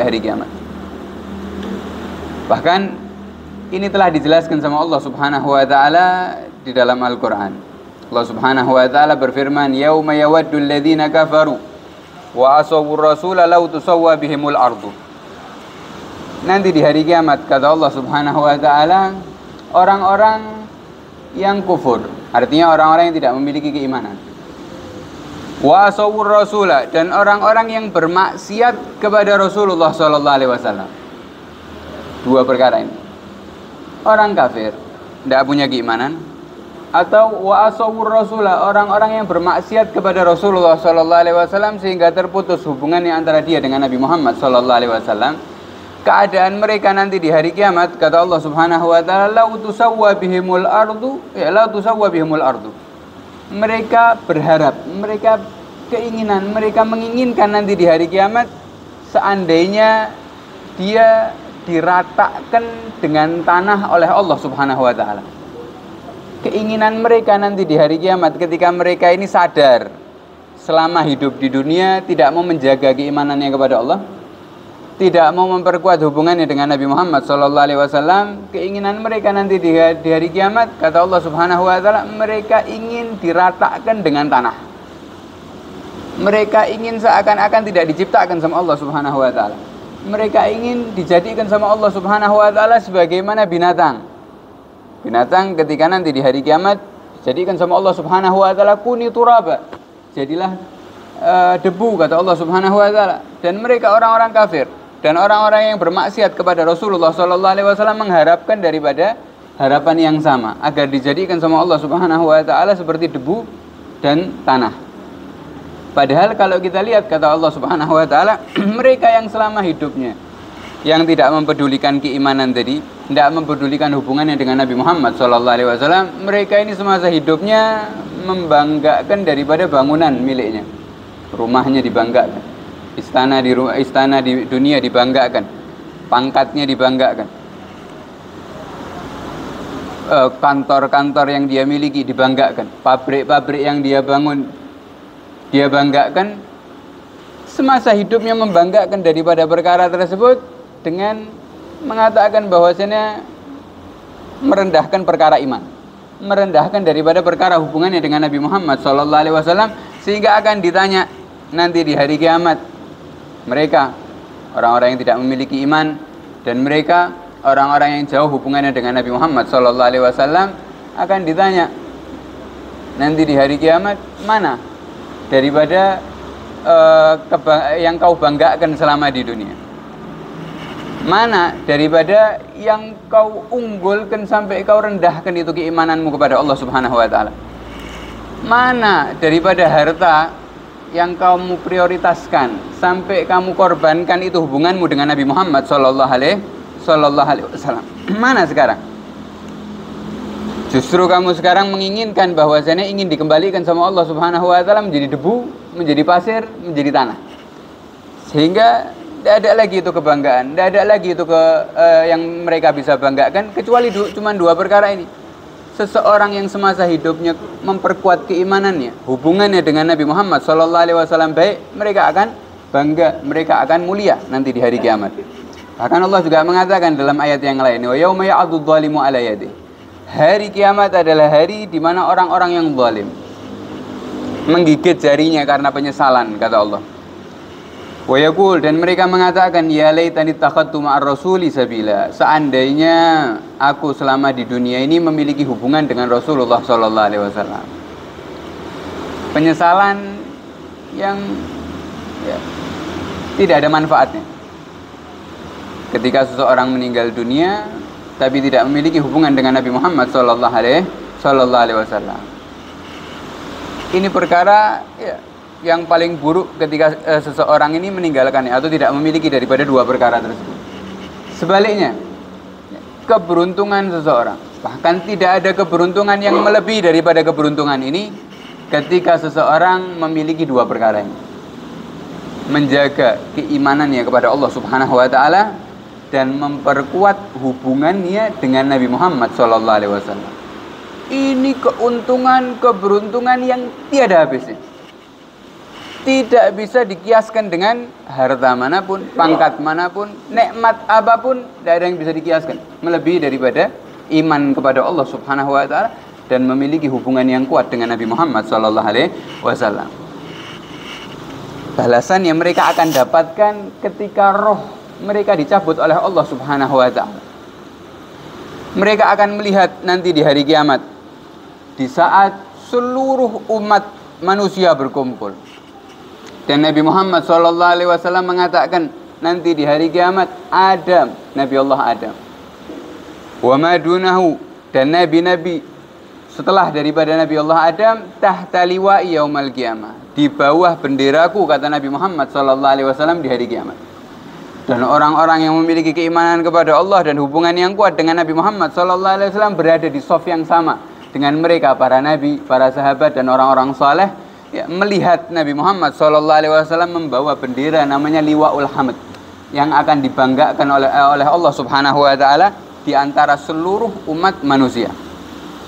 hari kiamat. Bahkan ini telah dijelaskan sama Allah Subhanahu wa taala di dalam Al-Qur'an. Allah Subhanahu wa taala berfirman, "Yauma yawaddul ladzina kafaru wa asawwur rasula law tusawwa bihimul ardu." Nanti di hari kiamat, kata Allah Subhanahu wa taala, orang-orang yang kufur, artinya orang-orang yang tidak memiliki keimanan, wa asawwur rasula, dan orang-orang yang bermaksiat kepada Rasulullah sallallahu alaihi wasallam. Dua perkara ini. Orang kafir tidak punya keimanan, atau wa asawwur rasula, orang-orang yang bermaksiat kepada Rasulullah sallallahu alaihi wasallam sehingga terputus hubungannya antara dia dengan Nabi Muhammad sallallahu alaihi wasallam. Keadaan mereka nanti di hari kiamat, kata Allah Subhanahu wa taala, la tusawwa bihimul ardu, ya la tusawwa bihimul ardu. Mereka berharap, mereka keinginan, mereka menginginkan nanti di hari kiamat seandainya dia diratakan dengan tanah oleh Allah Subhanahu wa taala. Keinginan mereka nanti di hari kiamat ketika mereka ini sadar selama hidup di dunia tidak mau menjaga keimanannya kepada Allah, tidak mau memperkuat hubungannya dengan Nabi Muhammad sallallahu alaihi wasallam, keinginan mereka nanti di hari kiamat, kata Allah Subhanahu wa taala, mereka ingin diratakan dengan tanah. Mereka ingin seakan-akan tidak diciptakan sama Allah Subhanahu wa taala. Mereka ingin dijadikan sama Allah Subhanahu wa taala sebagaimana binatang. Binatang ketika nanti di hari kiamat dijadikan sama Allah Subhanahu wa taala, kuni turaba, jadilah debu, kata Allah Subhanahu wa taala. Dan mereka orang-orang kafir dan orang-orang yang bermaksiat kepada Rasulullah sallallahu alaihi wasallam mengharapkan daripada harapan yang sama, agar dijadikan sama Allah Subhanahu wa taala seperti debu dan tanah. Padahal kalau kita lihat, kata Allah Subhanahu wa taala, mereka yang selama hidupnya yang tidak mempedulikan keimanan tadi, tidak mempedulikan hubungannya dengan Nabi Muhammad sallallahu alaihi wasallam, mereka ini semasa hidupnya membanggakan daripada bangunan miliknya. Rumahnya dibanggakan, istana di dunia dibanggakan, pangkatnya dibanggakan, kantor-kantor yang dia miliki dibanggakan, pabrik-pabrik yang dia bangun dia banggakan. Semasa hidupnya membanggakan daripada perkara tersebut dengan mengatakan bahwasanya merendahkan perkara iman, merendahkan daripada perkara hubungannya dengan Nabi Muhammad SAW, sehingga akan ditanya nanti di hari kiamat, mereka orang-orang yang tidak memiliki iman dan mereka orang-orang yang jauh hubungannya dengan Nabi Muhammad SAW akan ditanya nanti di hari kiamat, mana daripada yang kau banggakan selama di dunia, mana daripada yang kau unggulkan sampai kau rendahkan itu keimananmu kepada Allah Subhanahu wa taala, mana daripada harta yang kamu prioritaskan sampai kamu korbankan itu hubunganmu dengan Nabi Muhammad sallallahu alaihi wasallam. Mana sekarang? Justru kamu sekarang menginginkan bahwasanya ingin dikembalikan sama Allah Subhanahu wa taala menjadi debu, menjadi pasir, menjadi tanah. Sehingga tidak ada lagi itu kebanggaan, tidak ada lagi itu yang mereka bisa banggakan kecuali cuma dua perkara ini. Seseorang yang semasa hidupnya memperkuat keimanannya, hubungannya dengan Nabi Muhammad SAW baik, mereka akan bangga, mereka akan mulia nanti di hari kiamat. Bahkan Allah juga mengatakan dalam ayat yang lain, wa yauma ya'addu dzalimu ala yadihi. Hari kiamat adalah hari di mana orang-orang yang zalim menggigit jarinya karena penyesalan, kata Allah. Wa yaqul, dan mereka mengatakan, ya laitani takhadtu ma'ar rasuli sabila, seandainya aku selama di dunia ini memiliki hubungan dengan Rasulullah sallallahu alaihi wasallam. Penyesalan yang tidak ada manfaatnya. Ketika seseorang meninggal dunia tapi tidak memiliki hubungan dengan Nabi Muhammad sallallahu alaihi wasallam. Ini perkara yang paling buruk ketika seseorang ini meninggalkannya atau tidak memiliki daripada dua perkara tersebut. Sebaliknya, keberuntungan seseorang, bahkan tidak ada keberuntungan yang melebihi daripada keberuntungan ini ketika seseorang memiliki dua perkara ini. Menjaga keimanannya kepada Allah Subhanahu wa taala dan memperkuat hubungannya dengan Nabi Muhammad sallallahu alaihi wasallam. Ini keuntungan, keberuntungan yang tiada habisnya. tidak bisa dikiaskan dengan harta manapun, pangkat manapun, nikmat apapun, tidak ada yang bisa dikiaskan melebihi daripada iman kepada Allah Subhanahu wa taala dan memiliki hubungan yang kuat dengan Nabi Muhammad sallallahu alaihi wasallam. Balasan yang mereka akan dapatkan ketika roh mereka dicabut oleh Allah Subhanahu wa taala. Mereka akan melihat nanti di hari kiamat, di saat seluruh umat manusia berkumpul. Dan Nabi Muhammad SAW mengatakan nanti di hari kiamat Adam, Nabi Allah Adam, wa madunahu, dan nabi-nabi setelah daripada Nabi Allah Adam, tahta liwa'i yaumal qiyamah, di bawah benderaku, kata Nabi Muhammad SAW, di hari kiamat. Dan orang-orang yang memiliki keimanan kepada Allah dan hubungan yang kuat dengan Nabi Muhammad SAW berada di shaf yang sama dengan mereka, para nabi, para sahabat dan orang-orang saleh. Ya, melihat Nabi Muhammad SAW membawa bendera namanya Liwaul Hamd yang akan dibanggakan oleh Allah Subhanahu wa taala di antara seluruh umat manusia.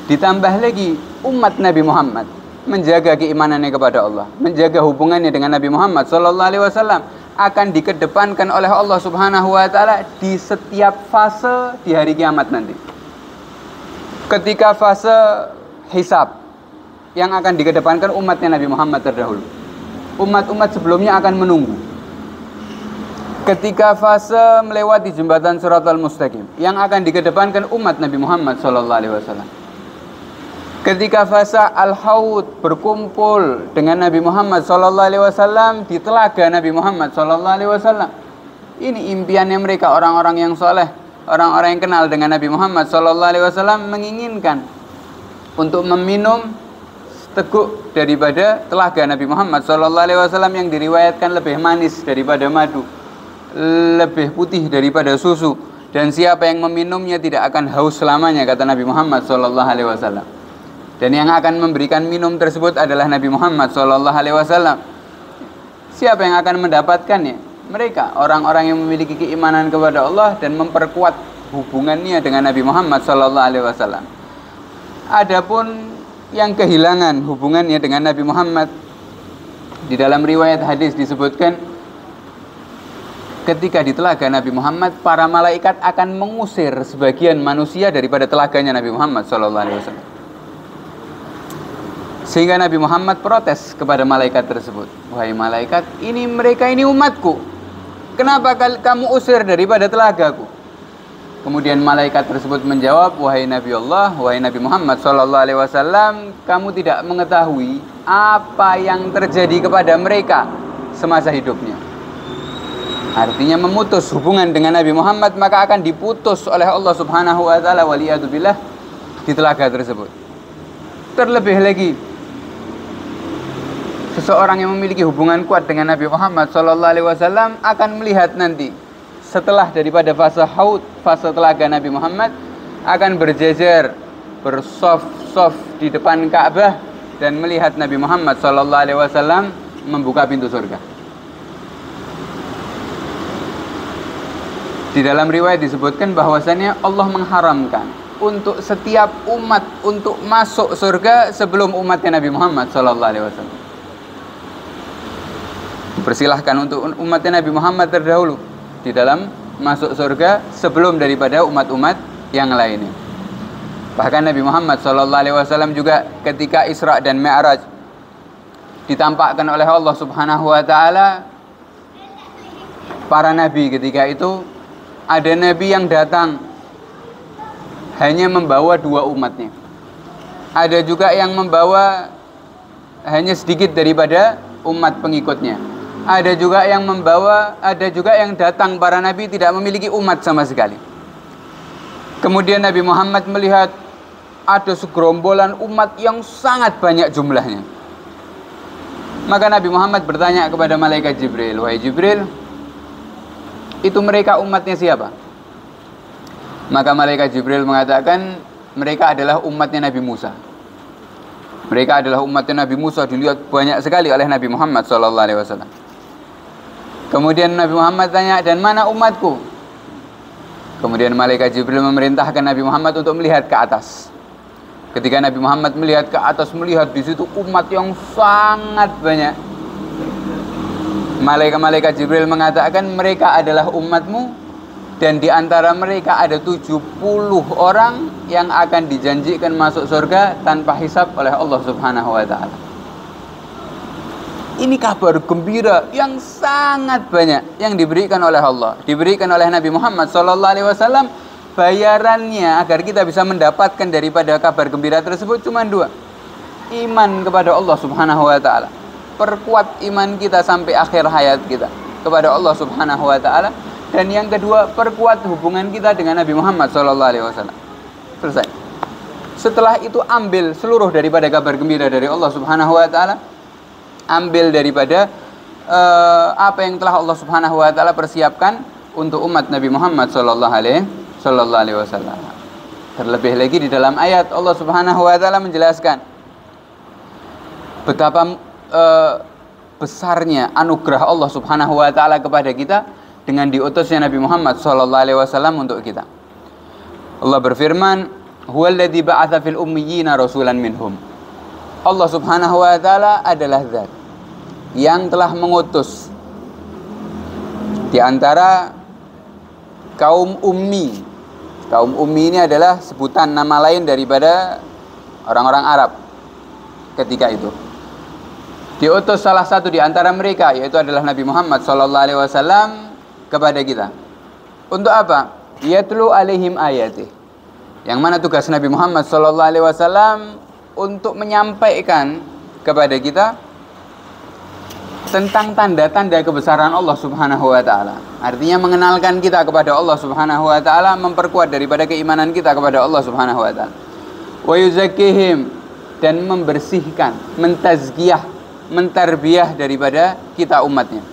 Ditambah lagi umat Nabi Muhammad menjaga keimanannya kepada Allah, menjaga hubungannya dengan Nabi Muhammad SAW akan dikedepankan oleh Allah Subhanahu wa taala di setiap fase di hari kiamat nanti. Ketika fase hisab yang akan dikedepankan umatnya Nabi Muhammad terdahulu. Umat-umat sebelumnya akan menunggu. Ketika fase melewati jembatan Shiratal Mustaqim yang akan dikedepankan umat Nabi Muhammad SAW. Ketika fase Al-Haud berkumpul dengan Nabi Muhammad SAW di telaga Nabi Muhammad SAW. Ini impiannya mereka, orang-orang yang soleh, orang-orang yang kenal dengan Nabi Muhammad SAW menginginkan untuk meminum teguk daripada telaga Nabi Muhammad SAW yang diriwayatkan lebih manis daripada madu, lebih putih daripada susu, dan siapa yang meminumnya tidak akan haus selamanya, kata Nabi Muhammad SAW. Dan yang akan memberikan minum tersebut adalah Nabi Muhammad SAW. Siapa yang akan mendapatkannya? Mereka, orang-orang yang memiliki keimanan kepada Allah dan memperkuat hubungannya dengan Nabi Muhammad SAW. Adapun yang kehilangan hubungannya dengan Nabi Muhammad, di dalam riwayat hadis disebutkan ketika di telaga Nabi Muhammad, para malaikat akan mengusir sebagian manusia daripada telaganya Nabi Muhammad SAW. Sehingga Nabi Muhammad protes kepada malaikat tersebut, wahai malaikat, ini mereka ini umatku, kenapa kamu usir daripada telagaku? Kemudian malaikat tersebut menjawab, wahai Nabi Allah, wahai Nabi Muhammad SAW, kamu tidak mengetahui apa yang terjadi kepada mereka semasa hidupnya. Artinya memutus hubungan dengan Nabi Muhammad maka akan diputus oleh Allah Subhanahu wa taala waliyadzubillah di telaga tersebut. Terlebih lagi, seseorang yang memiliki hubungan kuat dengan Nabi Muhammad SAW akan melihat nanti setelah daripada fase haud, fase telaga Nabi Muhammad, akan berjejer, bersof-sof di depan Ka'bah dan melihat Nabi Muhammad SAW membuka pintu surga. Di dalam riwayat disebutkan bahwasannya Allah mengharamkan untuk setiap umat untuk masuk surga sebelum umatnya Nabi Muhammad SAW. Persilahkan untuk umatnya Nabi Muhammad terdahulu di dalam masuk surga sebelum daripada umat-umat yang lainnya. Bahkan Nabi Muhammad SAW juga ketika Isra dan Mi'raj ditampakkan oleh Allah Subhanahu wa taala para nabi ketika itu, ada nabi yang datang hanya membawa 2 umatnya. Ada juga yang membawa hanya sedikit daripada umat pengikutnya. Ada juga yang membawa, ada juga yang datang para nabi tidak memiliki umat sama sekali. Kemudian Nabi Muhammad melihat ada segerombolan umat yang sangat banyak jumlahnya. Maka Nabi Muhammad bertanya kepada malaikat Jibril, wahai Jibril, itu mereka umatnya siapa? Maka malaikat Jibril mengatakan, mereka adalah umatnya Nabi Musa. Mereka adalah umatnya Nabi Musa, dilihat banyak sekali oleh Nabi Muhammad SAW. Kemudian Nabi Muhammad tanya, dan mana umatku? Kemudian malaikat Jibril memerintahkan Nabi Muhammad untuk melihat ke atas. Ketika Nabi Muhammad melihat ke atas, melihat di situ umat yang sangat banyak. Malaikat Jibril mengatakan mereka adalah umatmu, dan di antara mereka ada 70 orang yang akan dijanjikan masuk surga tanpa hisab oleh Allah Subhanahu wa taala. Ini kabar gembira yang sangat banyak yang diberikan oleh Allah, diberikan oleh Nabi Muhammad SAW. Bayarannya agar kita bisa mendapatkan daripada kabar gembira tersebut cuma 2. Iman kepada Allah Subhanahu wa taala. Perkuat iman kita sampai akhir hayat kita kepada Allah Subhanahu wa taala. Dan yang kedua, perkuat hubungan kita dengan Nabi Muhammad SAW. Selesai. Setelah itu ambil seluruh daripada kabar gembira dari Allah Subhanahu wa taala. Ambil daripada apa yang telah Allah Subhanahu wa taala persiapkan untuk umat Nabi Muhammad sallallahu alaihi wasallam. Terlebih lagi di dalam ayat Allah Subhanahu wa taala menjelaskan betapa besarnya anugerah Allah Subhanahu wa taala kepada kita dengan diutusnya Nabi Muhammad sallallahu alaihi wasallam untuk kita. Allah berfirman, "Huwallazi ba'atsa fil ummiyina rasulan minhum." Allah Subhanahu wa taala adalah zat yang telah mengutus di antara kaum ummi. Kaum ummi ini adalah sebutan nama lain daripada orang-orang Arab ketika itu. Diutus salah satu di antara mereka, yaitu adalah Nabi Muhammad SAW kepada kita. Untuk apa? Yatlu alaihim ayatih. Yang mana tugas Nabi Muhammad SAW untuk menyampaikan kepada kita tentang tanda-tanda kebesaran Allah Subhanahu wa taala. Artinya mengenalkan kita kepada Allah Subhanahu wa taala, memperkuat daripada keimanan kita kepada Allah Subhanahu wa taala. Wa yuzakkihim, dan membersihkan, mentazkiyah, mentarbiyah daripada kita umatnya.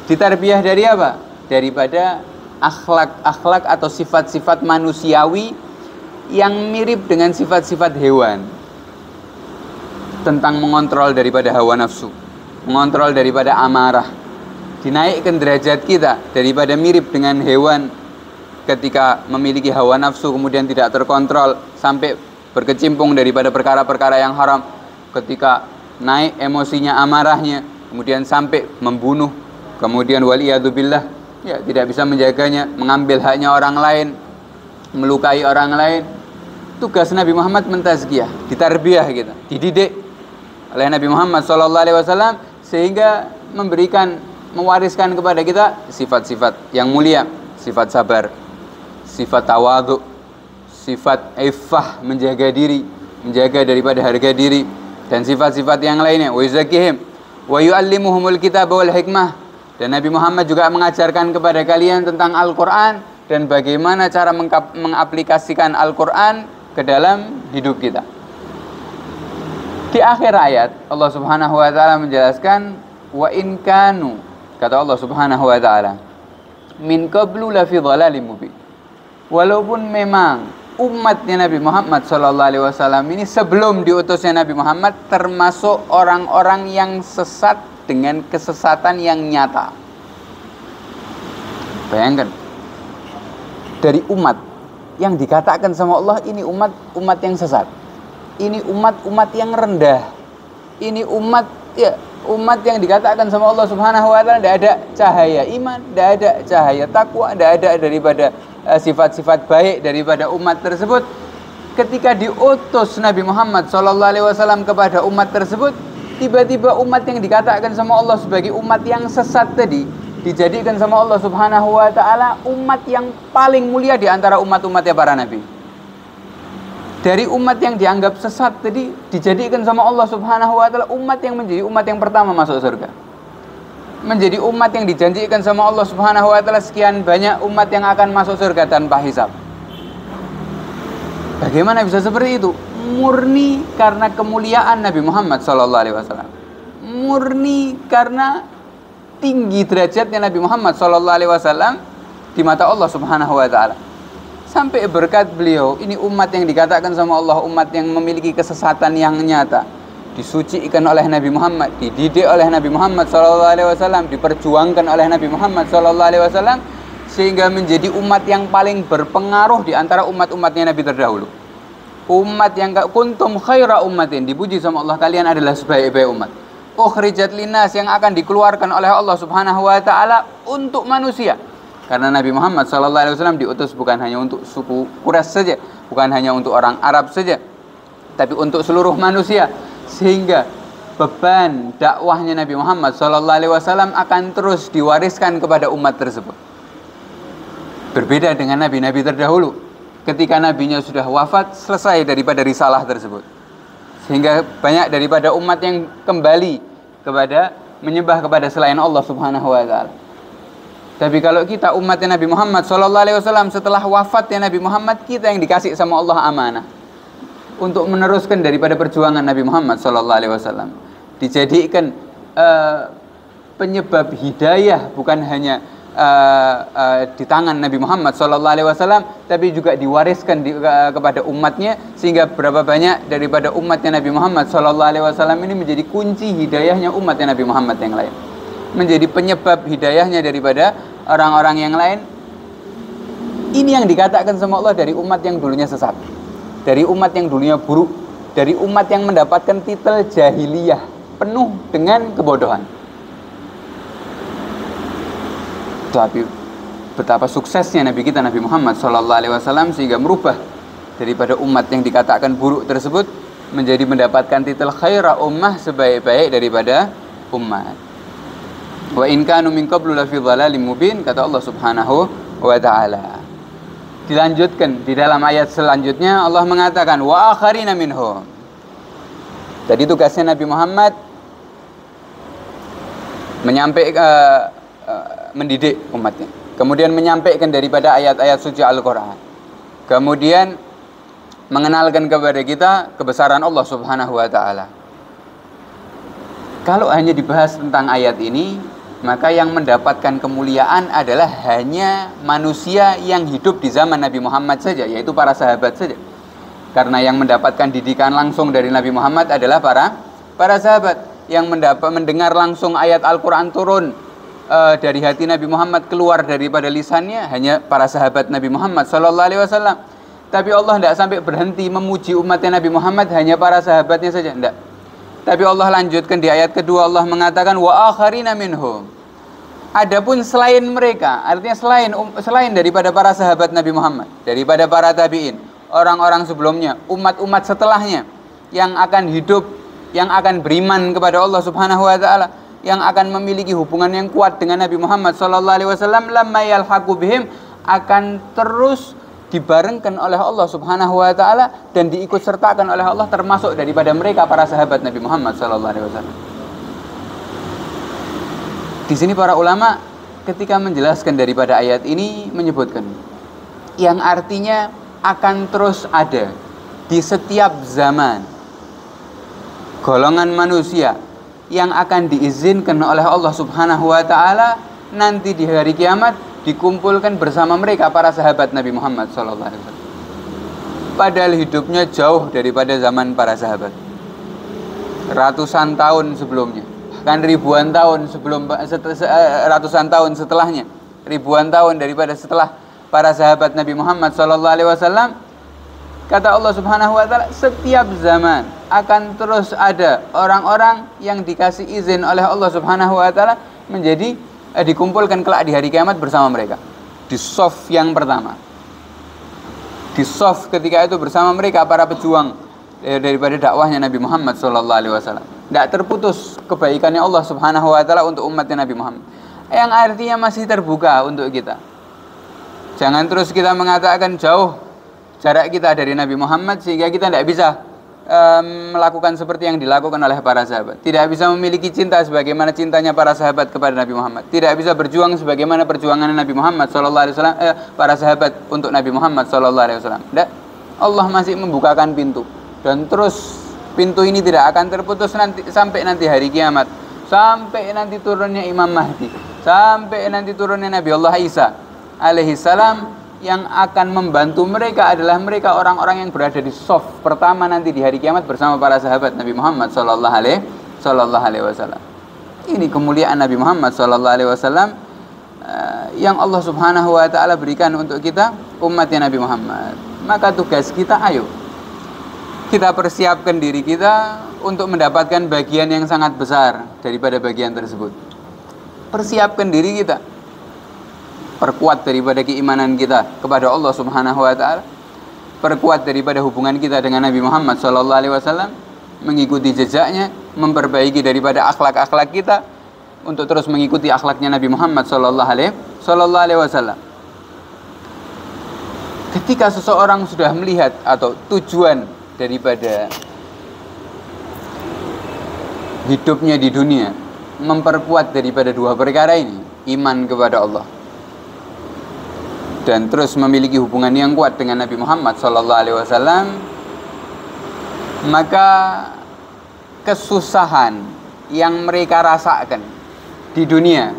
Ditarbiyah dari apa? Daripada akhlak-akhlak atau sifat-sifat manusiawi yang mirip dengan sifat-sifat hewan. Tentang mengontrol daripada hawa nafsu, mengontrol daripada amarah, dinaikkan derajat kita daripada mirip dengan hewan ketika memiliki hawa nafsu kemudian tidak terkontrol sampai berkecimpung daripada perkara-perkara yang haram, ketika naik emosinya, amarahnya, kemudian sampai membunuh, kemudian waliyadzubillah, ya tidak bisa menjaganya, mengambil haknya orang lain, melukai orang lain. Tugas Nabi Muhammad mentazkiyah, ditarbiyah kita, dididik oleh Nabi Muhammad SAW sehingga mewariskan kepada kita sifat-sifat yang mulia, sifat sabar, sifat tawadhu, sifat iffah, menjaga diri, menjaga daripada harga diri, dan sifat-sifat yang lainnya. Wa yuzakkihim wa yu'allimuhumul kitaba wal hikmah. Dan Nabi Muhammad juga mengajarkan kepada kalian tentang Al-Qur'an dan bagaimana cara mengaplikasikan Al-Qur'an ke dalam hidup kita. Di akhir ayat Allah Subhanahu wa taala menjelaskan, wa in kanu, kata Allah Subhanahu wa taala, min qablu la fi dhalalin mubin. Walaupun memang umatnya Nabi Muhammad sallallahu alaihi wasallam ini sebelum diutusnya Nabi Muhammad termasuk orang-orang yang sesat dengan kesesatan yang nyata. Bayangkan, dari umat yang dikatakan sama Allah ini umat yang sesat, ini umat yang rendah, ini umat yang dikatakan sama Allah Subhanahu wa taala tidak ada cahaya iman, tidak ada cahaya takwa, tidak ada daripada sifat-sifat baik daripada umat tersebut. Ketika diutus Nabi Muhammad SAW kepada umat tersebut, tiba-tiba umat yang dikatakan sama Allah sebagai umat yang sesat tadi dijadikan sama Allah Subhanahu wa taala umat yang paling mulia di antara umat-umatnya para nabi. Dari umat yang dianggap sesat tadi dijadikan sama Allah Subhanahu wa taala umat yang menjadi umat yang pertama masuk surga. Menjadi umat yang dijanjikan sama Allah Subhanahu wa taala sekian banyak umat yang akan masuk surga tanpa hisab. Bagaimana bisa seperti itu? Murni karena kemuliaan Nabi Muhammad SAW. Murni karena tinggi derajatnya Nabi Muhammad SAW di mata Allah Subhanahu wa taala. Sampai berkat beliau, ini umat yang dikatakan sama Allah umat yang memiliki kesesatan yang nyata, disucikan oleh Nabi Muhammad, dididik oleh Nabi Muhammad SAW, diperjuangkan oleh Nabi Muhammad SAW, sehingga menjadi umat yang paling berpengaruh di antara umat-umatnya Nabi terdahulu. Umat yang kuntum khaira ummatin, dipuji sama Allah, kalian adalah sebaik-baik umat. ukhrijat linnas, yang akan dikeluarkan oleh Allah Subhanahu wa taala untuk manusia. Karena Nabi Muhammad sallallahu alaihi wasallam diutus bukan hanya untuk suku Quraisy saja, bukan hanya untuk orang Arab saja, tapi untuk seluruh manusia. Sehingga beban dakwahnya Nabi Muhammad sallallahu alaihi wasallam akan terus diwariskan kepada umat tersebut. Berbeda dengan nabi-nabi terdahulu, ketika nabinya sudah wafat, selesai daripada risalah tersebut. Sehingga banyak daripada umat yang kembali kepada menyembah kepada selain Allah Subhanahu wa taala. Tapi kalau kita umatnya Nabi Muhammad sallallahu alaihi wasallam, setelah wafatnya Nabi Muhammad, kita yang dikasih sama Allah amanah untuk meneruskan daripada perjuangan Nabi Muhammad sallallahu alaihi wasallam. Dijadikan penyebab hidayah bukan hanya di tangan Nabi Muhammad sallallahu alaihi wasallam, tapi juga diwariskan kepada umatnya, sehingga berapa banyak daripada umatnya Nabi Muhammad sallallahu alaihi wasallam ini menjadi kunci hidayahnya umatnya Nabi Muhammad yang lain, menjadi penyebab hidayahnya daripada orang-orang yang lain. Ini yang dikatakan sama Allah dari umat yang dulunya sesat, dari umat yang dulunya buruk, dari umat yang mendapatkan titel jahiliyah penuh dengan kebodohan. Tapi betapa suksesnya Nabi kita Nabi Muhammad SAW sehingga merubah daripada umat yang dikatakan buruk tersebut menjadi mendapatkan titel khaira ummah, sebaik-baik daripada umat. Wa in kanu min qablu la fi dhalalim mubin, kata Allah Subhanahu wa taala. Dilanjutkan di dalam ayat selanjutnya, Allah mengatakan wa akharina minhum. Tadi tugasnya Nabi Muhammad mendidik umatnya, kemudian menyampaikan daripada ayat-ayat suci Al-Quran, kemudian mengenalkan kepada kita kebesaran Allah Subhanahu wa ta'ala. Kalau hanya dibahas tentang ayat ini, maka yang mendapatkan kemuliaan adalah hanya manusia yang hidup di zaman Nabi Muhammad saja, yaitu para sahabat saja. Karena yang mendapatkan didikan langsung dari Nabi Muhammad adalah para sahabat. Yang mendengar langsung ayat Al-Quran turun dari hati Nabi Muhammad, keluar daripada lisannya, hanya para sahabat Nabi Muhammad SAW. Tapi Allah tidak sampai berhenti memuji umatnya Nabi Muhammad, hanya para sahabatnya saja, tidak. Tapi Allah lanjutkan di ayat kedua, Allah mengatakan wa akharina minhum. Adapun selain mereka, artinya selain daripada para sahabat Nabi Muhammad, daripada para tabi'in, orang-orang sebelumnya, umat-umat setelahnya yang akan hidup, yang akan beriman kepada Allah Subhanahu wa taala, yang akan memiliki hubungan yang kuat dengan Nabi Muhammad sallallahu alaihi wasallam, lamma yalhaqu bihim, akan terus dibarengkan oleh Allah Subhanahu wa taala dan diikut sertakan oleh Allah, termasuk daripada mereka para sahabat Nabi Muhammad sallallahu alaihi wasallam. Di sini para ulama ketika menjelaskan daripada ayat ini menyebutkan yang artinya akan terus ada di setiap zaman golongan manusia yang akan diizinkan oleh Allah Subhanahu wa taala nanti di hari kiamat dikumpulkan bersama mereka para sahabat Nabi Muhammad sallallahu alaihi wasallam. Padahal hidupnya jauh daripada zaman para sahabat. Ratusan tahun sebelumnya, bahkan ribuan tahun ratusan tahun setelahnya, ribuan tahun daripada setelah para sahabat Nabi Muhammad sallallahu alaihi wasallam. Kata Allah Subhanahu wa taala, setiap zaman akan terus ada orang-orang yang dikasih izin oleh Allah Subhanahu wa taala menjadi dikumpulkan kelak di hari kiamat bersama mereka. Di shaf yang pertama. Di shaf ketika itu bersama mereka para pejuang daripada dakwahnya Nabi Muhammad sallallahu alaihi wasallam. Tidak terputus kebaikannya Allah Subhanahu wa taala untuk umatnya Nabi Muhammad. Yang artinya masih terbuka untuk kita. Jangan terus kita mengatakan jauh jarak kita dari Nabi Muhammad sehingga kita tidak bisa melakukan seperti yang dilakukan oleh para sahabat. Tidak bisa memiliki cinta sebagaimana cintanya para sahabat kepada Nabi Muhammad. Tidak bisa berjuang sebagaimana perjuangan Nabi Muhammad sallallahu alaihi wasallam, para sahabat untuk Nabi Muhammad sallallahu alaihi wasallam. Allah masih membukakan pintu dan terus pintu ini tidak akan terputus sampai nanti hari kiamat, sampai nanti turunnya Imam Mahdi, sampai nanti turunnya Nabi Allah Isa alaihi salam. Yang akan membantu mereka adalah mereka orang-orang yang berada di shaf pertama nanti di hari kiamat bersama para sahabat Nabi Muhammad sallallahu alaihi wasallam. Ini kemuliaan Nabi Muhammad sallallahu alaihi wasallam yang Allah Subhanahu wa taala berikan untuk kita umatnya Nabi Muhammad. Maka tugas kita, ayo kita persiapkan diri kita untuk mendapatkan bagian yang sangat besar daripada bagian tersebut. Persiapkan diri kita, perkuat daripada keimanan kita kepada Allah Subhanahu wa taala, perkuat daripada hubungan kita dengan Nabi Muhammad sallallahu alaihi wasallam, mengikuti jejaknya, memperbaiki daripada akhlak-akhlak kita untuk terus mengikuti akhlaknya Nabi Muhammad sallallahu alaihi wasallam. Ketika seseorang sudah melihat atau tujuan daripada hidupnya di dunia memperkuat daripada dua perkara ini, iman kepada Allah dan terus memiliki hubungan yang kuat dengan Nabi Muhammad SAW, maka kesusahan yang mereka rasakan di dunia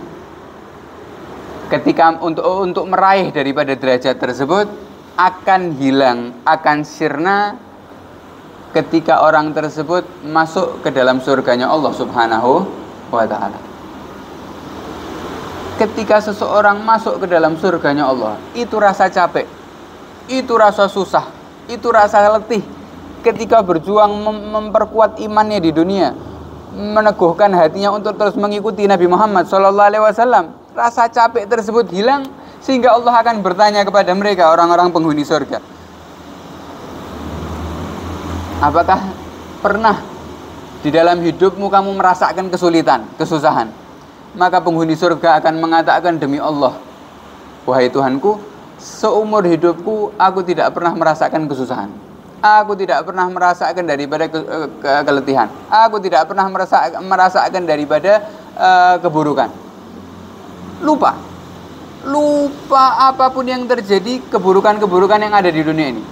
ketika untuk meraih daripada derajat tersebut akan hilang, akan sirna ketika orang tersebut masuk ke dalam surganya Allah Subhanahu wa ta'ala. Ketika seseorang masuk ke dalam surganya Allah, itu rasa capek, itu rasa susah, itu rasa letih ketika berjuang memperkuat imannya di dunia, meneguhkan hatinya untuk terus mengikuti Nabi Muhammad SAW. Rasa capek tersebut hilang sehingga Allah akan bertanya kepada mereka, orang-orang penghuni surga, apakah pernah di dalam hidupmu kamu merasakan kesulitan, kesusahan? Maka penghuni surga akan mengatakan, demi Allah, wahai Tuhanku, seumur hidupku aku tidak pernah merasakan kesusahan. Aku tidak pernah merasakan daripada keletihan. Aku tidak pernah merasakan daripada keburukan. Lupa apapun yang terjadi, keburukan-keburukan yang ada di dunia ini.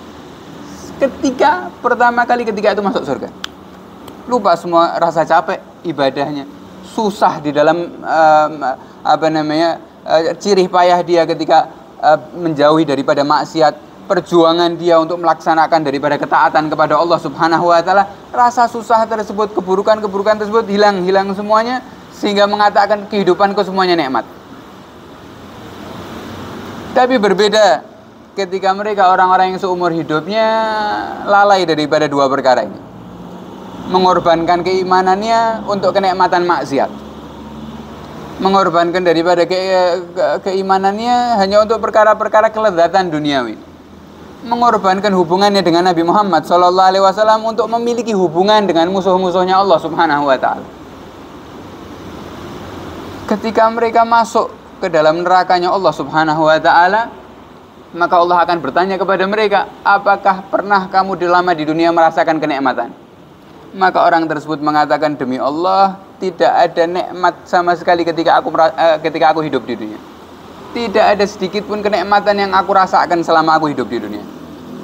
Pertama kali ketika itu masuk surga, lupa semua rasa capek ibadahnya, susah di dalam cirih payah dia ketika menjauhi daripada maksiat, perjuangan dia untuk melaksanakan daripada ketaatan kepada Allah Subhanahu wa taala. Rasa susah tersebut, keburukan-keburukan tersebut hilang semuanya sehingga mengatakan kehidupanku semuanya nikmat. Tapi berbeda ketika mereka orang-orang yang seumur hidupnya lalai daripada dua perkara ini, mengorbankan keimanannya untuk kenikmatan maksiat, mengorbankan daripada keimanannya hanya untuk perkara-perkara kelezatan duniawi, mengorbankan hubungannya dengan Nabi Muhammad SAW untuk memiliki hubungan dengan musuh-musuhnya Allah Subhanahu wa ta'ala. Ketika mereka masuk ke dalam nerakanya Allah Subhanahu wa ta'ala, maka Allah akan bertanya kepada mereka, apakah pernah kamu lama di dunia merasakan kenikmatan? Maka orang tersebut mengatakan, demi Allah, tidak ada nikmat sama sekali ketika aku hidup di dunia. Tidak ada sedikit pun kenikmatan yang aku rasakan selama aku hidup di dunia.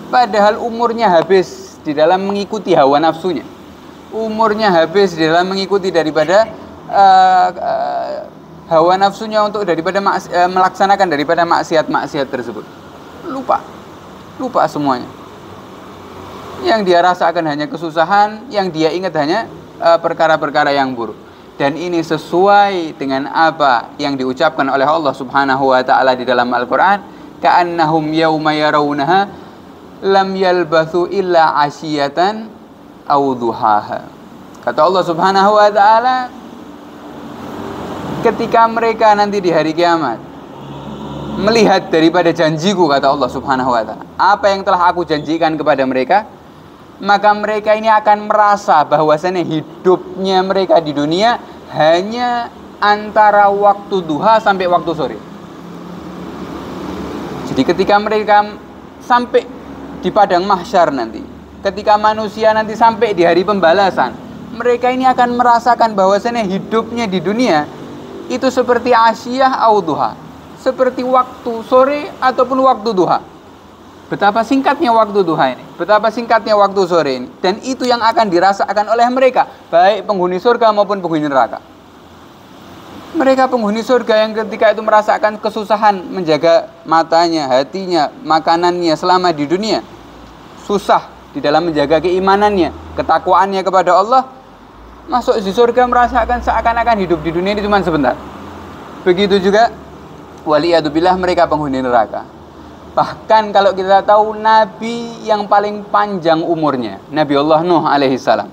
Padahal umurnya habis di dalam mengikuti hawa nafsunya, umurnya habis di dalam mengikuti daripada hawa nafsunya untuk daripada melaksanakan daripada maksiat-maksiat tersebut. Lupa semuanya. Yang dia rasakan hanya kesusahan, yang dia ingat hanya perkara-perkara yang buruk. Dan ini sesuai dengan apa yang diucapkan oleh Allah Subhanahu wa taala di dalam Al-Qur'an, ka'annahum yauma yarawnaha lam yalbathu illa 'ashiyatan aw duhaha. Kata Allah Subhanahu wa taala, ketika mereka nanti di hari kiamat melihat daripada janjiku, kata Allah Subhanahu wa ta'ala, apa yang telah aku janjikan kepada mereka, maka mereka ini akan merasa bahwasannya hidupnya mereka di dunia hanya antara waktu duha sampai waktu sore. Jadi ketika mereka sampai di padang mahsyar nanti, ketika manusia nanti sampai di hari pembalasan, mereka ini akan merasakan bahwasannya hidupnya di dunia itu seperti asyiyah au duha, seperti waktu sore ataupun waktu duha. Betapa singkatnya waktu duha ini, betapa singkatnya waktu sore ini. Dan itu yang akan dirasakan oleh mereka, baik penghuni surga maupun penghuni neraka. Mereka penghuni surga yang ketika itu merasakan kesusahan menjaga matanya, hatinya, makanannya selama di dunia, susah di dalam menjaga keimanannya, ketakwaannya kepada Allah, masuk di surga merasakan seakan-akan hidup di dunia ini cuma sebentar. Begitu juga waliyadzubillah mereka penghuni neraka. Bahkan kalau kita tahu Nabi yang paling panjang umurnya, Nabi Allah Nuh alaihissalam.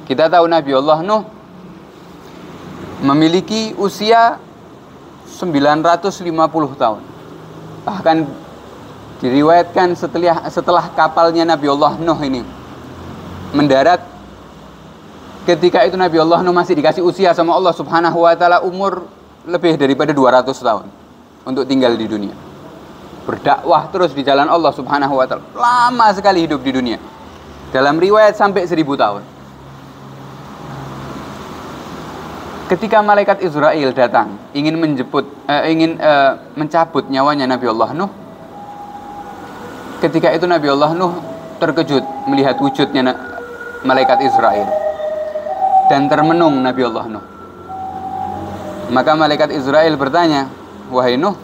Kita tahu Nabi Allah Nuh memiliki usia 950 tahun. Bahkan diriwayatkan setelah kapalnya Nabi Allah Nuh ini mendarat, ketika itu Nabi Allah Nuh masih dikasih usia sama Allah Subhanahu wa taala umur lebih daripada 200 tahun untuk tinggal di dunia. Berdakwah terus di jalan Allah Subhanahu wa taala. Lama sekali hidup di dunia. Dalam riwayat sampai 1000 tahun. Ketika malaikat Israel datang ingin mencabut nyawanya Nabi Allah Nuh. Ketika itu Nabi Allah Nuh terkejut melihat wujudnya malaikat Israel dan termenung Nabi Allah Nuh. Maka malaikat Israel bertanya, "Wahai Nuh,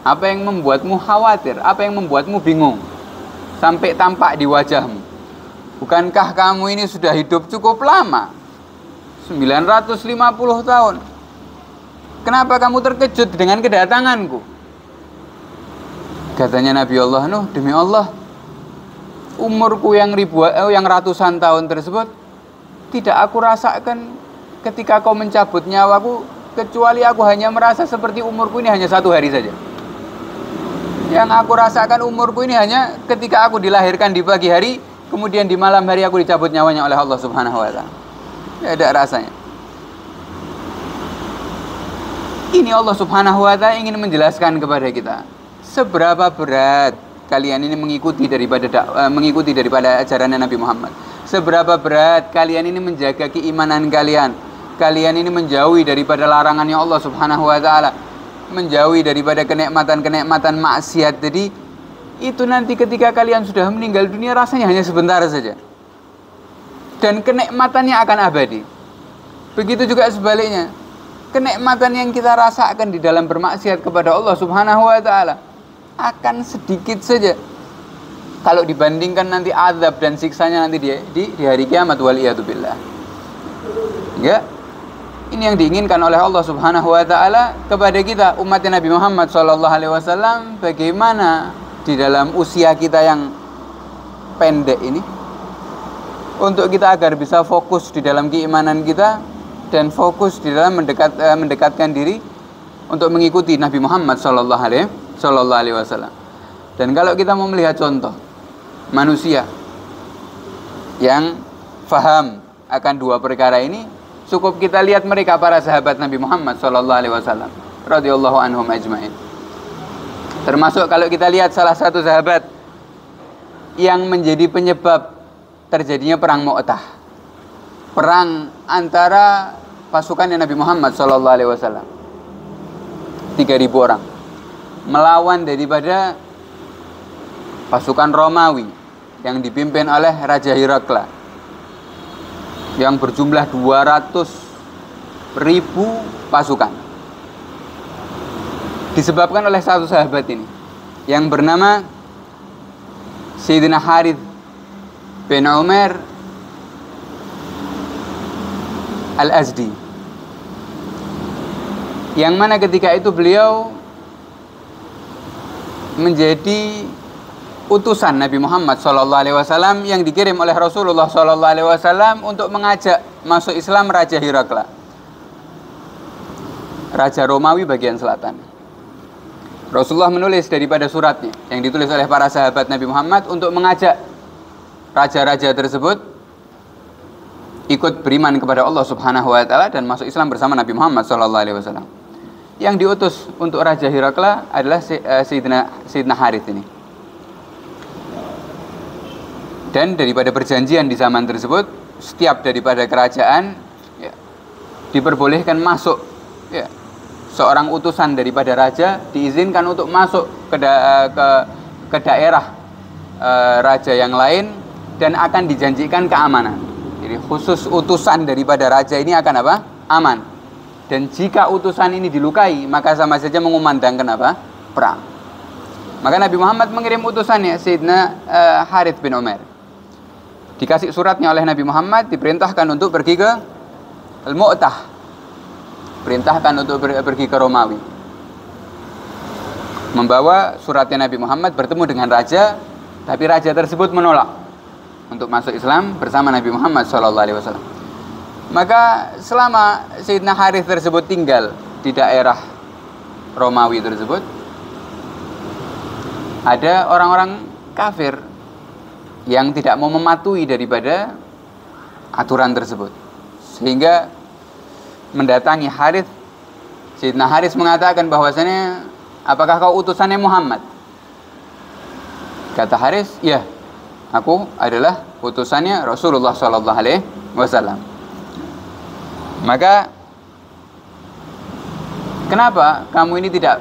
apa yang membuatmu khawatir? Apa yang membuatmu bingung sampai tampak di wajahmu? Bukankah kamu ini sudah hidup cukup lama? 950 tahun. Kenapa kamu terkejut dengan kedatanganku?" Katanya Nabi Allah Nuh, "Demi Allah, umurku yang ratusan tahun tersebut tidak aku rasakan ketika kau mencabut nyawaku, kecuali aku hanya merasa seperti umurku ini hanya 1 hari saja. Yang aku rasakan umurku ini hanya ketika aku dilahirkan di pagi hari, kemudian di malam hari aku dicabut nyawanya oleh Allah Subhanahu wa taala. Tidak ada rasanya." Ini Allah Subhanahu wa taala ingin menjelaskan kepada kita seberapa berat kalian ini mengikuti daripada ajaran Nabi Muhammad. Seberapa berat kalian ini menjaga keimanan kalian. Kalian ini menjauhi daripada larangannya Allah Subhanahu wa taala, menjauhi daripada kenikmatan-kenikmatan maksiat. Jadi itu nanti ketika kalian sudah meninggal dunia rasanya hanya sebentar saja. Dan kenikmatannya akan abadi. Begitu juga sebaliknya. Kenikmatan yang kita rasakan di dalam bermaksiat kepada Allah Subhanahu wa taala akan sedikit saja kalau dibandingkan nanti azab dan siksanya nanti di hari kiamat, waliyadzubillah. Ya. Ini yang diinginkan oleh Allah Subhanahu wa taala kepada kita umat Nabi Muhammad sallallahu alaihi wasallam, bagaimana di dalam usia kita yang pendek ini untuk kita agar bisa fokus di dalam keimanan kita dan fokus di dalam mendekatkan diri untuk mengikuti Nabi Muhammad sallallahu alaihi wasallam. Dan kalau kita mau melihat contoh manusia yang faham akan dua perkara ini, cukup kita lihat mereka para sahabat Nabi Muhammad sallallahu alaihi wasallam radhiyallahu anhum ajmain. Termasuk kalau kita lihat salah satu sahabat yang menjadi penyebab terjadinya perang Mu'tah. Perang antara pasukan Nabi Muhammad sallallahu alaihi wasallam. 3.000 orang melawan daripada pasukan Romawi yang dipimpin oleh Raja Herakla yang berjumlah 200.000 pasukan. Disebabkan oleh satu sahabat ini yang bernama Sayyidina Harith bin Umar Al-Azdi, yang mana ketika itu beliau menjadi utusan Nabi Muhammad SAW yang dikirim oleh Rasulullah SAW untuk mengajak masuk Islam Raja Herakla, Raja Romawi bagian selatan. Rasulullah menulis daripada suratnya yang ditulis oleh para sahabat Nabi Muhammad untuk mengajak raja-raja tersebut ikut beriman kepada Allah Subhanahu wa taala dan masuk Islam bersama Nabi Muhammad SAW. Yang diutus untuk Raja Herakla adalah Sayyidina Harith ini. Dan daripada perjanjian di zaman tersebut, setiap daripada kerajaan ya, diperbolehkan masuk ya, seorang utusan daripada raja diizinkan untuk masuk ke daerah raja yang lain dan akan dijanjikan keamanan. Jadi khusus utusan daripada raja ini akan apa? Aman. Dan jika utusan ini dilukai, maka sama saja mengumandangkan apa? Perang. Maka Nabi Muhammad mengirim utusannya Sayyidina Harith bin Umar. Dikasih suratnya oleh Nabi Muhammad, diperintahkan untuk pergi ke Al-Mu'tah. Perintahkan untuk pergi ke Romawi. membawa suratnya Nabi Muhammad bertemu dengan raja, tapi raja tersebut menolak untuk masuk Islam bersama Nabi Muhammad SAW. Maka selama Sayyidina Harith tersebut tinggal di daerah Romawi tersebut, ada orang-orang kafir yang tidak mau mematuhi daripada aturan tersebut, sehingga mendatangi Harith. Sayyidina Harith mengatakan bahwasanya, apakah kau utusannya Muhammad? Kata Harith, ya, aku adalah utusannya Rasulullah SAW. Maka kenapa kamu ini tidak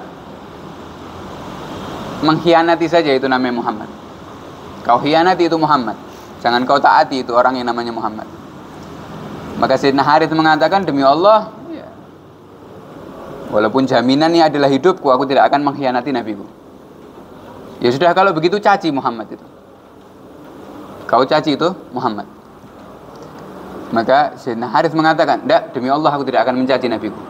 mengkhianati saja itu namanya Muhammad? Kau khianati itu Muhammad, jangan kau taati itu orang yang namanya Muhammad. Maka Sayyidina Harith mengatakan, demi Allah, ya, walaupun jaminannya adalah hidupku, aku tidak akan mengkhianati nabiku. Ya sudah, kalau begitu caci Muhammad itu. Kau caci itu Muhammad. Maka Sayyidina Harith mengatakan, tidak, demi Allah aku tidak akan mencaci nabiku.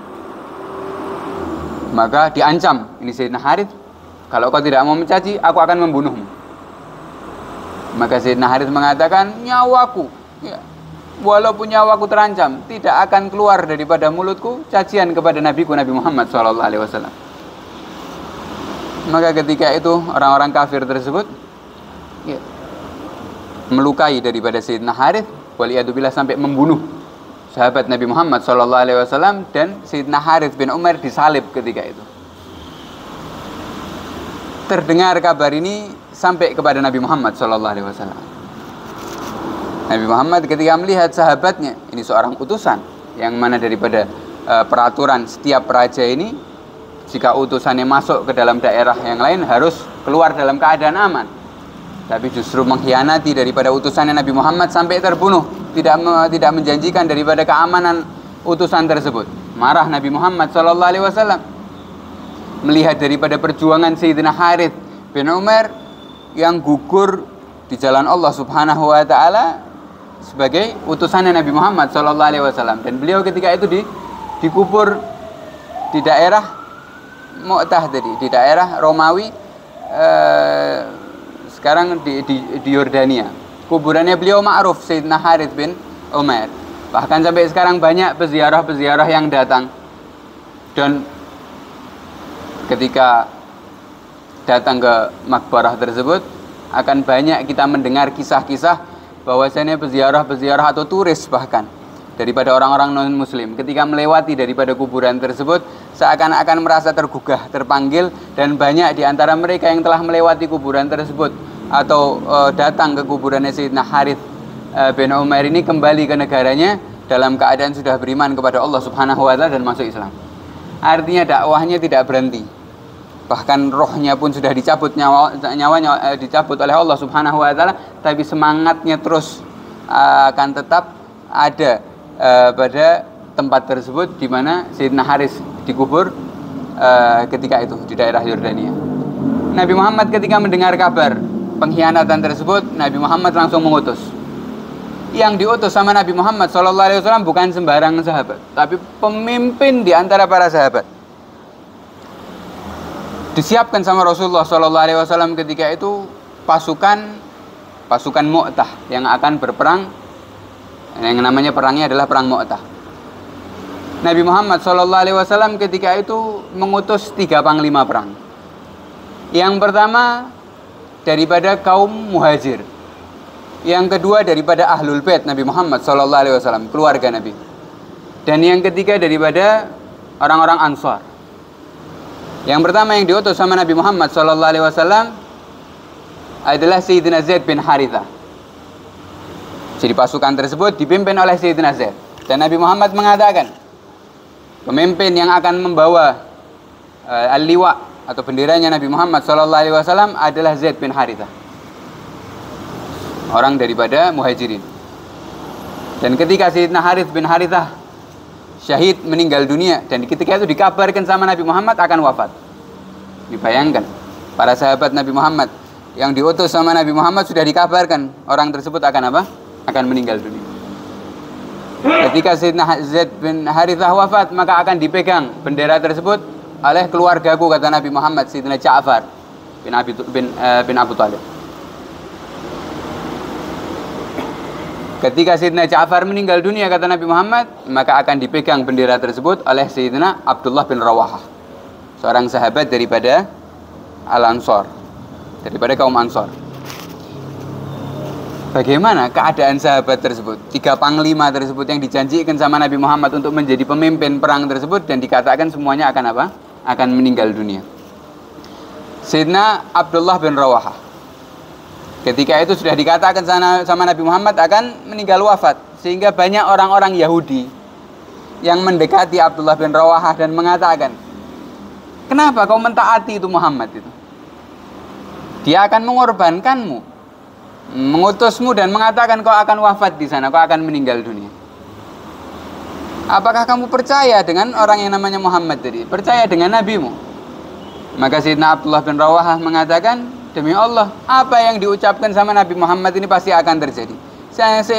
Maka diancam ini Sayyidina Harith, kalau kau tidak mau mencaci, aku akan membunuhmu. Maka Sayyidina Harith mengatakan, nyawaku, ya, walaupun nyawaku terancam, tidak akan keluar daripada mulutku cacian kepada nabiku Nabi Muhammad SAW. Maka ketika itu orang-orang kafir tersebut, ya, melukai daripada Sayyidina Harith, waliyadzubillah, sampai membunuh sahabat Nabi Muhammad SAW, dan Sayyidina Harith bin Umar disalib ketika itu. Terdengar kabar ini sampai kepada Nabi Muhammad SAW. Nabi Muhammad ketika melihat sahabatnya, ini seorang utusan, yang mana daripada peraturan setiap raja ini, jika utusannya masuk ke dalam daerah yang lain harus keluar dalam keadaan aman. Tapi justru mengkhianati daripada utusannya Nabi Muhammad sampai terbunuh, tidak menjanjikan daripada keamanan utusan tersebut. Marah Nabi Muhammad SAW melihat daripada perjuangan Sayyidina Harith bin Umar yang gugur di jalan Allah Subhanahu wa taala sebagai utusannya Nabi Muhammad SAW, dan beliau ketika itu dikubur di daerah Mu'tah tadi, di daerah Romawi, sekarang di Yordania. Kuburannya beliau ma'ruf, Sayyidina Harith bin Umar. Bahkan sampai sekarang banyak peziarah-peziarah yang datang, dan ketika datang ke makbarah tersebut akan banyak kita mendengar kisah-kisah bahwasanya peziarah-peziarah atau turis bahkan daripada orang-orang non-muslim ketika melewati daripada kuburan tersebut seakan-akan merasa tergugah, terpanggil, dan banyak di antara mereka yang telah melewati kuburan tersebut atau datang ke kuburannya Sayyidina Harith bin Umar ini kembali ke negaranya dalam keadaan sudah beriman kepada Allah Subhanahu wa taala dan masuk Islam. Artinya dakwahnya tidak berhenti. Bahkan rohnya pun sudah dicabut, nyawanya dicabut oleh Allah Subhanahu wa taala, tapi semangatnya terus akan tetap ada pada tempat tersebut di mana Sayyidina Harith dikubur ketika itu di daerah Yordania. Nabi Muhammad ketika mendengar kabar pengkhianatan tersebut, Nabi Muhammad langsung mengutus. Yang diutus sama Nabi Muhammad SAW bukan sembarang sahabat, tapi pemimpin di antara para sahabat. Disiapkan sama Rasulullah SAW ketika itu pasukan Mu'tah yang akan berperang, yang namanya perangnya adalah perang Mu'tah. Nabi Muhammad SAW ketika itu mengutus 3 panglima perang. Yang pertama daripada kaum Muhajir, yang kedua daripada Ahlul Bait Nabi Muhammad SAW, keluarga Nabi, dan yang ketiga daripada orang-orang Ansar. Yang pertama yang diutus sama Nabi Muhammad SAW adalah Sayyidina Zaid bin Harithah. Jadi pasukan tersebut dipimpin oleh Sayyidina Zaid. Dan Nabi Muhammad mengatakan, pemimpin yang akan membawa al-liwa atau benderanya Nabi Muhammad SAW adalah Zaid bin Harithah, orang daripada Muhajirin. Dan ketika Sayyidina Harith bin Harithah syahid, meninggal dunia, dan ketika itu dikabarkan sama Nabi Muhammad akan wafat. Dibayangkan, para sahabat Nabi Muhammad yang diutus sama Nabi Muhammad sudah dikabarkan orang tersebut akan apa? Akan meninggal dunia. Ketika Sayyidina Zaid bin Harithah wafat, maka akan dipegang bendera tersebut oleh keluargaku, kata Nabi Muhammad, Sayyidina Ja'far bin Abu Thalib. Ketika Sayyidina Ja'far meninggal dunia, kata Nabi Muhammad, maka akan dipegang bendera tersebut oleh Sayyidina Abdullah bin Rawahah, seorang sahabat daripada Al-Ansor, daripada kaum Ansor. Bagaimana keadaan sahabat tersebut? 3 panglima tersebut yang dijanjikan sama Nabi Muhammad untuk menjadi pemimpin perang tersebut, dan dikatakan semuanya akan apa? Akan meninggal dunia. Sayyidina Abdullah bin Rawahah, ketika itu sudah dikatakan sama Nabi Muhammad akan meninggal wafat, sehingga banyak orang-orang Yahudi yang mendekati Abdullah bin Rawahah dan mengatakan, kenapa kau mentaati itu Muhammad itu? Dia akan mengorbankanmu, mengutusmu dan mengatakan kau akan wafat di sana, kau akan meninggal dunia. Apakah kamu percaya dengan orang yang namanya Muhammad tadi? Percaya dengan nabimu? Maka Sayyidina Abdullah bin Rawahah mengatakan, demi Allah, apa yang diucapkan sama Nabi Muhammad ini pasti akan terjadi.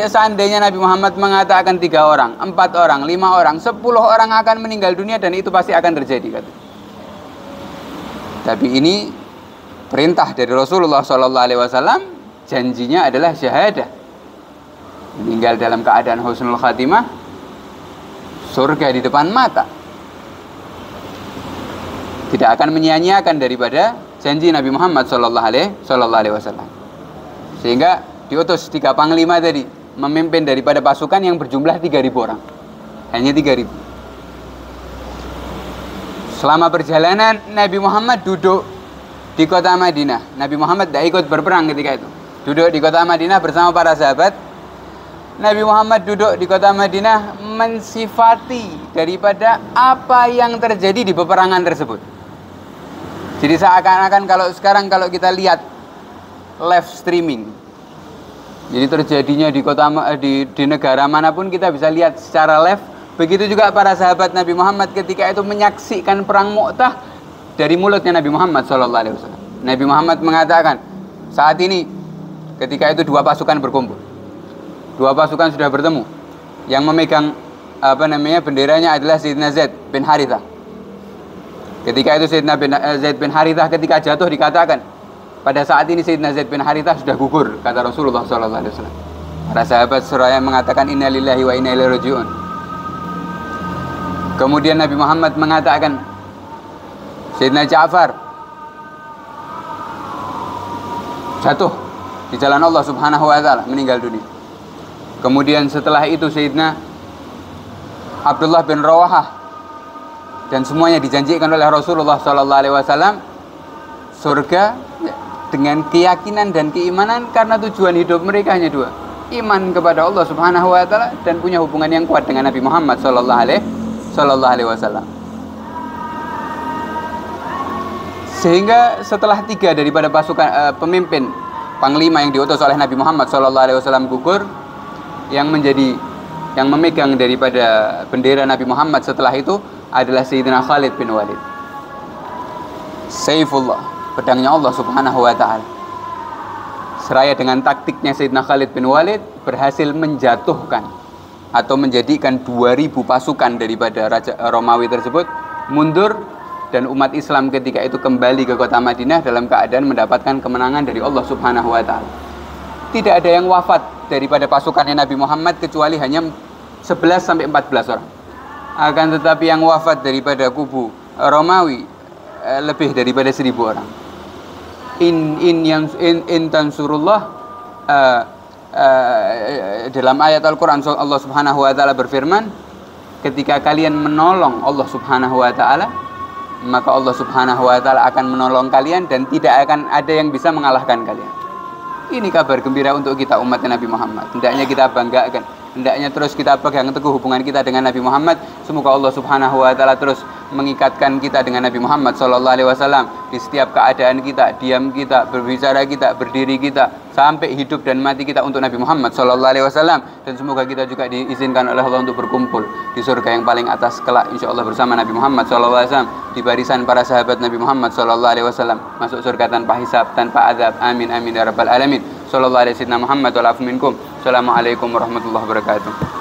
Seandainya Nabi Muhammad mengatakan 3 orang, 4 orang, 5 orang, 10 orang akan meninggal dunia, dan itu pasti akan terjadi, kata. Tapi ini perintah dari Rasulullah SAW. Janjinya adalah syahadah, meninggal dalam keadaan husnul khatimah, surga di depan mata. Tidak akan menyia-nyiakan daripada janji Nabi Muhammad sallallahu alaihi wasallam. Sehingga diutus 3 panglima tadi memimpin daripada pasukan yang berjumlah 3.000 orang. Hanya 3.000. Selama perjalanan Nabi Muhammad duduk di kota Madinah. Nabi Muhammad tidak ikut berperang ketika itu. Duduk di kota Madinah bersama para sahabat. Nabi Muhammad duduk di kota Madinah mensifati daripada apa yang terjadi di peperangan tersebut. Jadi seakan-akan kalau kita lihat live streaming, jadi terjadinya di negara manapun kita bisa lihat secara live. Begitu juga para sahabat Nabi Muhammad ketika itu menyaksikan perang Mu'tah dari mulutnya Nabi Muhammad SAW. Nabi Muhammad mengatakan, saat ini ketika itu 2 pasukan berkumpul, 2 pasukan sudah bertemu. Yang memegang benderanya adalah Sayyidina Zaid bin Harithah. Ketika itu Sayyidina Zaid bin Harithah ketika jatuh dikatakan, pada saat ini Sayyidina Zaid bin Harithah sudah gugur, kata Rasulullah SAW. Para sahabat seraya mengatakan inna lillahi wa inna ilaihi raji'un. Kemudian Nabi Muhammad mengatakan, Sayyidina Ja'far jatuh di jalan Allah Subhanahu wa taala, meninggal dunia. Kemudian setelah itu Sayyidina Abdullah bin Rawahah, dan semuanya dijanjikan oleh Rasulullah sallallahu alaihi wasallam surga dengan keyakinan dan keimanan, karena tujuan hidup mereka hanya 2. Iman kepada Allah Subhanahu wa taala dan punya hubungan yang kuat dengan Nabi Muhammad sallallahu alaihi wasallam. Sehingga setelah 3 daripada pasukan pemimpin panglima yang diutus oleh Nabi Muhammad SAW gugur, yang memegang daripada bendera Nabi Muhammad setelah itu adalah Sayyidina Khalid bin Walid. Saifullah, pedangnya Allah Subhanahu wa taala. Seraya dengan taktiknya Sayyidina Khalid bin Walid berhasil menjatuhkan atau menjadikan 2.000 pasukan daripada Raja Romawi tersebut mundur, dan umat Islam ketika itu kembali ke kota Madinah dalam keadaan mendapatkan kemenangan dari Allah Subhanahu wa taala. Tidak ada yang wafat daripada pasukannya Nabi Muhammad kecuali hanya 11 sampai 14 orang. Akan tetapi yang wafat daripada kubu Romawi lebih daripada 1.000 orang. In tansurullah, dalam ayat Al-Qur'an Allah Subhanahu wa taala berfirman, ketika kalian menolong Allah Subhanahu wa taala, maka Allah Subhanahu wa taala akan menolong kalian dan tidak akan ada yang bisa mengalahkan kalian. Ini kabar gembira untuk kita umat Nabi Muhammad. Hendaknya kita banggakan, hendaknya terus kita pegang teguh hubungan kita dengan Nabi Muhammad. Semoga Allah Subhanahu wa taala terus mengikatkan kita dengan Nabi Muhammad sallallahu alaihi wasallam di setiap keadaan kita, diam kita, berbicara kita, berdiri kita, sampai hidup dan mati kita untuk Nabi Muhammad sallallahu alaihi wasallam. Dan semoga kita juga diizinkan oleh Allah untuk berkumpul di surga yang paling atas kelak insyaallah bersama Nabi Muhammad sallallahu alaihi wasallam, di barisan para sahabat Nabi Muhammad sallallahu alaihi wasallam, masuk surga tanpa hisab, tanpa azab. Amin amin ya rabbal alamin. Sallallahu alaihi wasallam Muhammad wa afu minkum. Assalamualaikum warahmatullahi wabarakatuh.